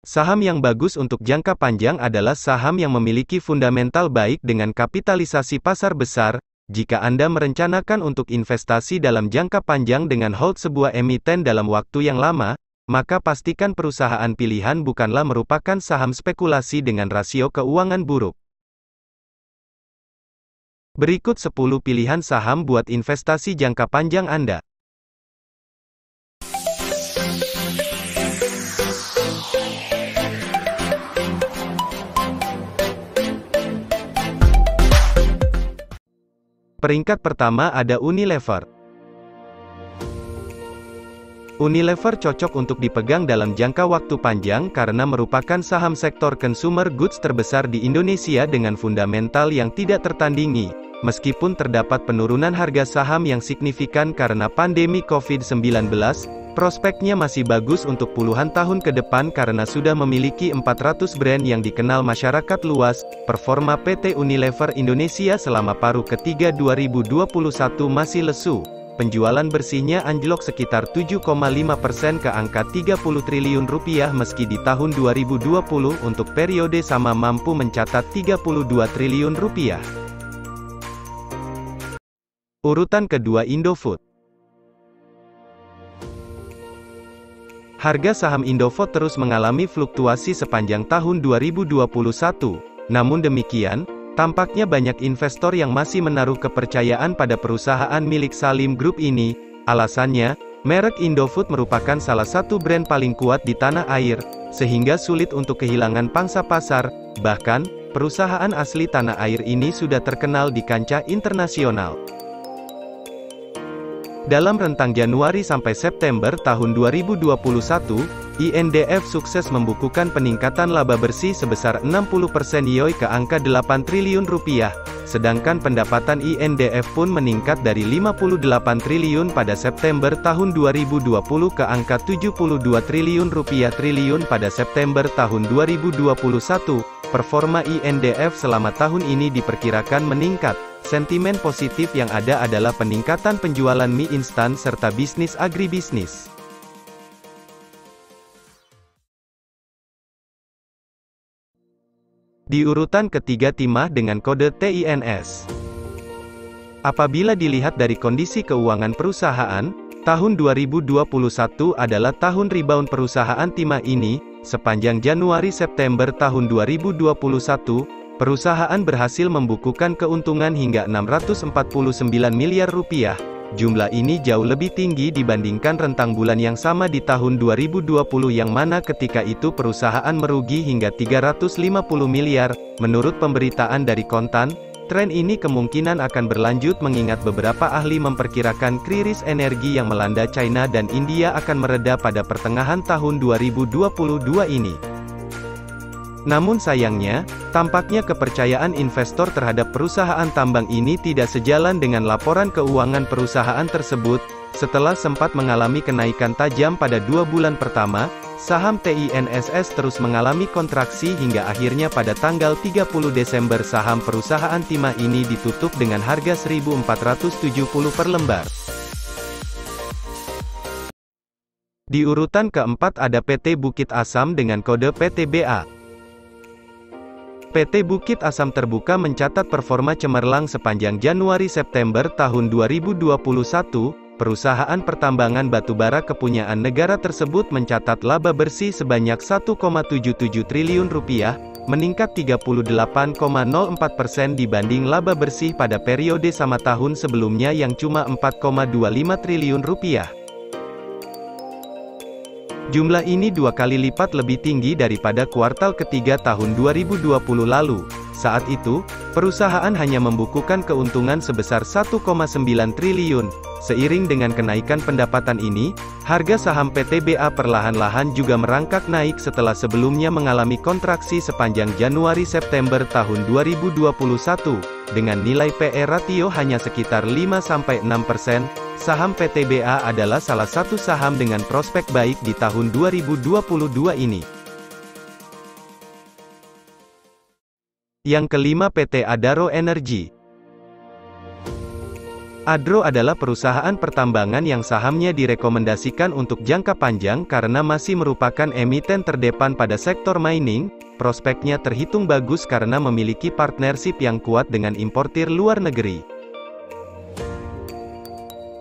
Saham yang bagus untuk jangka panjang adalah saham yang memiliki fundamental baik dengan kapitalisasi pasar besar. Jika Anda merencanakan untuk investasi dalam jangka panjang dengan hold sebuah emiten dalam waktu yang lama, maka pastikan perusahaan pilihan bukanlah merupakan saham spekulasi dengan rasio keuangan buruk. Berikut 10 pilihan saham buat investasi jangka panjang Anda. Peringkat pertama ada Unilever. Unilever cocok untuk dipegang dalam jangka waktu panjang karena merupakan saham sektor consumer goods terbesar di Indonesia dengan fundamental yang tidak tertandingi. Meskipun terdapat penurunan harga saham yang signifikan karena pandemi COVID-19, prospeknya masih bagus untuk puluhan tahun ke depan karena sudah memiliki 400 brand yang dikenal masyarakat luas. Performa PT Unilever Indonesia selama paruh ketiga 2021 masih lesu. Penjualan bersihnya anjlok sekitar 7,5% ke angka 30 triliun rupiah meski di tahun 2020 untuk periode sama mampu mencatat 32 triliun rupiah. Urutan kedua Indofood. Harga saham Indofood terus mengalami fluktuasi sepanjang tahun 2021. Namun demikian, tampaknya banyak investor yang masih menaruh kepercayaan pada perusahaan milik Salim Group ini. Alasannya, merek Indofood merupakan salah satu brand paling kuat di tanah air, sehingga sulit untuk kehilangan pangsa pasar. Bahkan, perusahaan asli tanah air ini sudah terkenal di kancah internasional. Dalam rentang Januari sampai September tahun 2021, INDF sukses membukukan peningkatan laba bersih sebesar 60% YoY ke angka 8 triliun rupiah, sedangkan pendapatan INDF pun meningkat dari 58 triliun pada September tahun 2020 ke angka 72 triliun rupiah pada September tahun 2021. Performa INDF selama tahun ini diperkirakan meningkat. Sentimen positif yang ada adalah peningkatan penjualan mie instan serta bisnis agribisnis. Di urutan ketiga Timah dengan kode TINS. Apabila dilihat dari kondisi keuangan perusahaan, tahun 2021 adalah tahun rebound perusahaan Timah ini. Sepanjang Januari-September tahun 2021, perusahaan berhasil membukukan keuntungan hingga 649 miliar rupiah. Jumlah ini jauh lebih tinggi dibandingkan rentang bulan yang sama di tahun 2020 yang mana ketika itu perusahaan merugi hingga 350 miliar. Menurut pemberitaan dari Kontan, tren ini kemungkinan akan berlanjut mengingat beberapa ahli memperkirakan krisis energi yang melanda China dan India akan mereda pada pertengahan tahun 2022 ini. Namun sayangnya, tampaknya kepercayaan investor terhadap perusahaan tambang ini tidak sejalan dengan laporan keuangan perusahaan tersebut. Setelah sempat mengalami kenaikan tajam pada 2 bulan pertama, saham TINSS terus mengalami kontraksi hingga akhirnya pada tanggal 30 Desember saham perusahaan Timah ini ditutup dengan harga 1.470 per lembar. Di urutan keempat ada PT Bukit Asam dengan kode PTBA. PT Bukit Asam Terbuka mencatat performa cemerlang sepanjang Januari-September tahun 2021. Perusahaan pertambangan batubara kepunyaan negara tersebut mencatat laba bersih sebanyak 1,77 triliun rupiah, meningkat 38,04% dibanding laba bersih pada periode sama tahun sebelumnya yang cuma 4,25 triliun rupiah. Jumlah ini 2 kali lipat lebih tinggi daripada kuartal ketiga tahun 2020 lalu. Saat itu, perusahaan hanya membukukan keuntungan sebesar 1,9 triliun. Seiring dengan kenaikan pendapatan ini, harga saham PTBA perlahan-lahan juga merangkak naik setelah sebelumnya mengalami kontraksi sepanjang Januari-September tahun 2021. Dengan nilai PE ratio hanya sekitar 5-6%, saham PTBA adalah salah satu saham dengan prospek baik di tahun 2022 ini. Yang kelima PT Adaro Energi. Adro adalah perusahaan pertambangan yang sahamnya direkomendasikan untuk jangka panjang karena masih merupakan emiten terdepan pada sektor mining. Prospeknya terhitung bagus karena memiliki partnership yang kuat dengan importir luar negeri.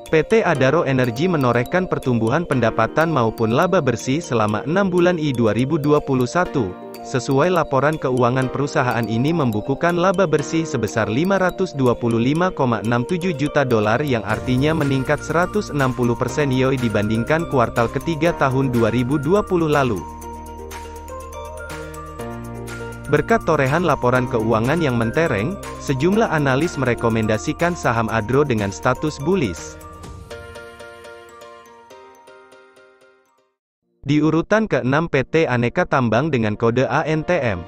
PT Adaro Energi menorehkan pertumbuhan pendapatan maupun laba bersih selama 6 bulan I 2021. Sesuai laporan keuangan, perusahaan ini membukukan laba bersih sebesar $525,67 juta yang artinya meningkat 160% YoY dibandingkan kuartal ketiga tahun 2020 lalu. Berkat torehan laporan keuangan yang mentereng, sejumlah analis merekomendasikan saham Adro dengan status bullish. Di urutan ke-6 PT Aneka Tambang dengan kode ANTM.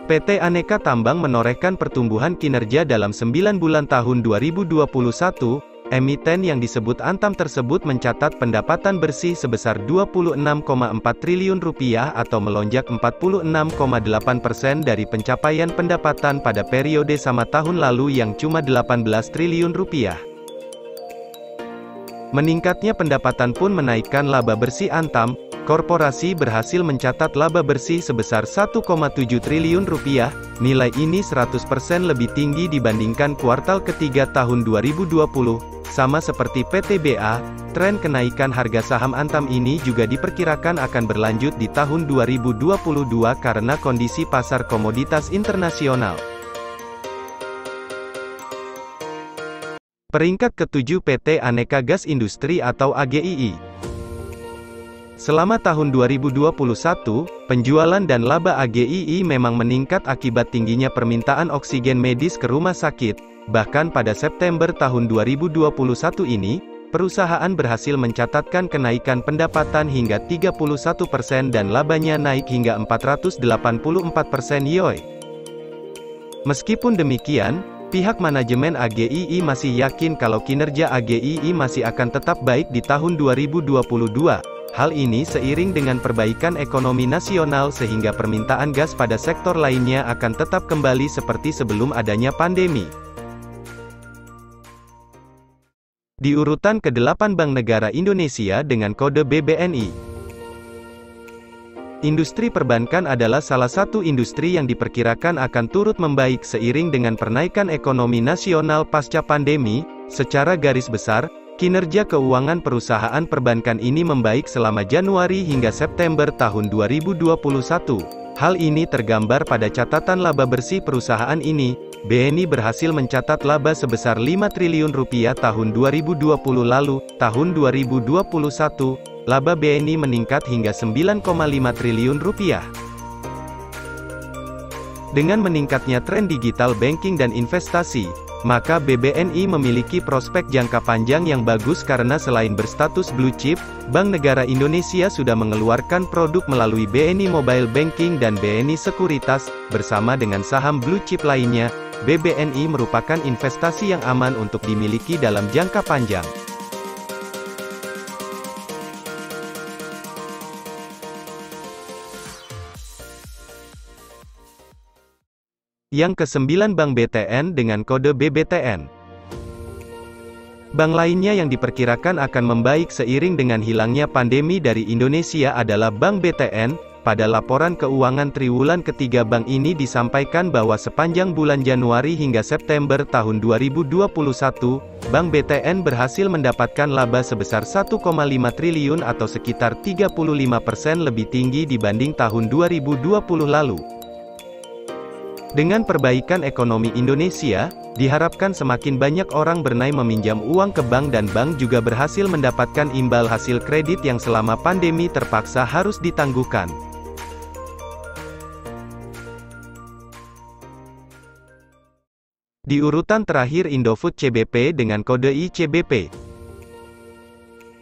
PT Aneka Tambang menorehkan pertumbuhan kinerja dalam 9 bulan tahun 2021. Emiten yang disebut Antam tersebut mencatat pendapatan bersih sebesar Rp26,4 triliun atau melonjak 46,8% dari pencapaian pendapatan pada periode sama tahun lalu yang cuma Rp18 triliun. Meningkatnya pendapatan pun menaikkan laba bersih Antam. Korporasi berhasil mencatat laba bersih sebesar Rp1,7 triliun. Nilai ini 100% lebih tinggi dibandingkan kuartal ketiga tahun 2020. Sama seperti PTBA, tren kenaikan harga saham Antam ini juga diperkirakan akan berlanjut di tahun 2022 karena kondisi pasar komoditas internasional. Peringkat ke-7 PT Aneka Gas Industri atau AGII. Selama tahun 2021, penjualan dan laba AGII memang meningkat akibat tingginya permintaan oksigen medis ke rumah sakit. Bahkan pada September tahun 2021 ini, perusahaan berhasil mencatatkan kenaikan pendapatan hingga 31% dan labanya naik hingga 484% YoY. Meskipun demikian, pihak manajemen AGII masih yakin kalau kinerja AGII masih akan tetap baik di tahun 2022. Hal ini seiring dengan perbaikan ekonomi nasional sehingga permintaan gas pada sektor lainnya akan tetap kembali seperti sebelum adanya pandemi. Di urutan ke-8 Bank Negara Indonesia dengan kode BBNI. Industri perbankan adalah salah satu industri yang diperkirakan akan turut membaik seiring dengan penaikan ekonomi nasional pasca pandemi. Secara garis besar, kinerja keuangan perusahaan perbankan ini membaik selama Januari hingga September tahun 2021. Hal ini tergambar pada catatan laba bersih perusahaan ini. BNI berhasil mencatat laba sebesar Rp5 triliun tahun 2020 lalu. Tahun 2021, laba BNI meningkat hingga Rp9,5 triliun. Dengan meningkatnya tren digital banking dan investasi, maka BBNI memiliki prospek jangka panjang yang bagus karena selain berstatus blue chip, Bank Negara Indonesia sudah mengeluarkan produk melalui BNI Mobile Banking dan BNI Sekuritas. Bersama dengan saham blue chip lainnya, BBNI merupakan investasi yang aman untuk dimiliki dalam jangka panjang. Yang ke-9 Bank BTN dengan kode BBTN. Bank lainnya yang diperkirakan akan membaik seiring dengan hilangnya pandemi dari Indonesia adalah Bank BTN. Pada laporan keuangan triwulan ketiga bank ini disampaikan bahwa sepanjang bulan Januari hingga September tahun 2021, Bank BTN berhasil mendapatkan laba sebesar Rp1,5 triliun atau sekitar 35% lebih tinggi dibanding tahun 2020 lalu. Dengan perbaikan ekonomi Indonesia, diharapkan semakin banyak orang bernai meminjam uang ke bank dan bank juga berhasil mendapatkan imbal hasil kredit yang selama pandemi terpaksa harus ditangguhkan. Di urutan terakhir Indofood CBP dengan kode ICBP.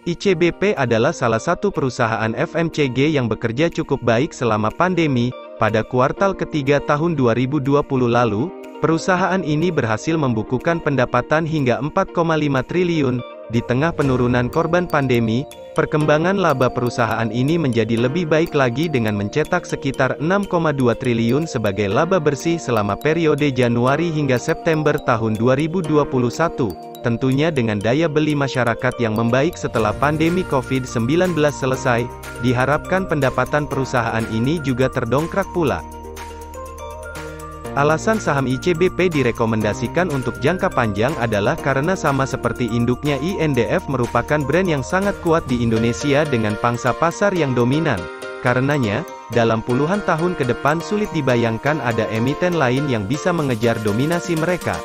ICBP adalah salah satu perusahaan FMCG yang bekerja cukup baik selama pandemi. Pada kuartal ketiga tahun 2020 lalu, perusahaan ini berhasil membukukan pendapatan hingga Rp4,5 triliun. Di tengah penurunan korban pandemi, Perkembangan laba perusahaan ini menjadi lebih baik lagi dengan mencetak sekitar 6,2 triliun sebagai laba bersih selama periode Januari hingga September tahun 2021. Tentunya dengan daya beli masyarakat yang membaik setelah pandemi COVID-19 selesai, diharapkan pendapatan perusahaan ini juga terdongkrak pula. Alasan saham ICBP direkomendasikan untuk jangka panjang adalah karena sama seperti induknya INDF merupakan brand yang sangat kuat di Indonesia dengan pangsa pasar yang dominan. Karenanya, dalam puluhan tahun ke depan sulit dibayangkan ada emiten lain yang bisa mengejar dominasi mereka.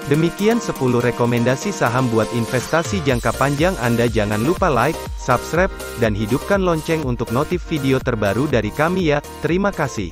Demikian 10 rekomendasi saham buat investasi jangka panjang. Anda jangan lupa like, subscribe, dan hidupkan lonceng untuk notif video terbaru dari kami ya. Terima kasih.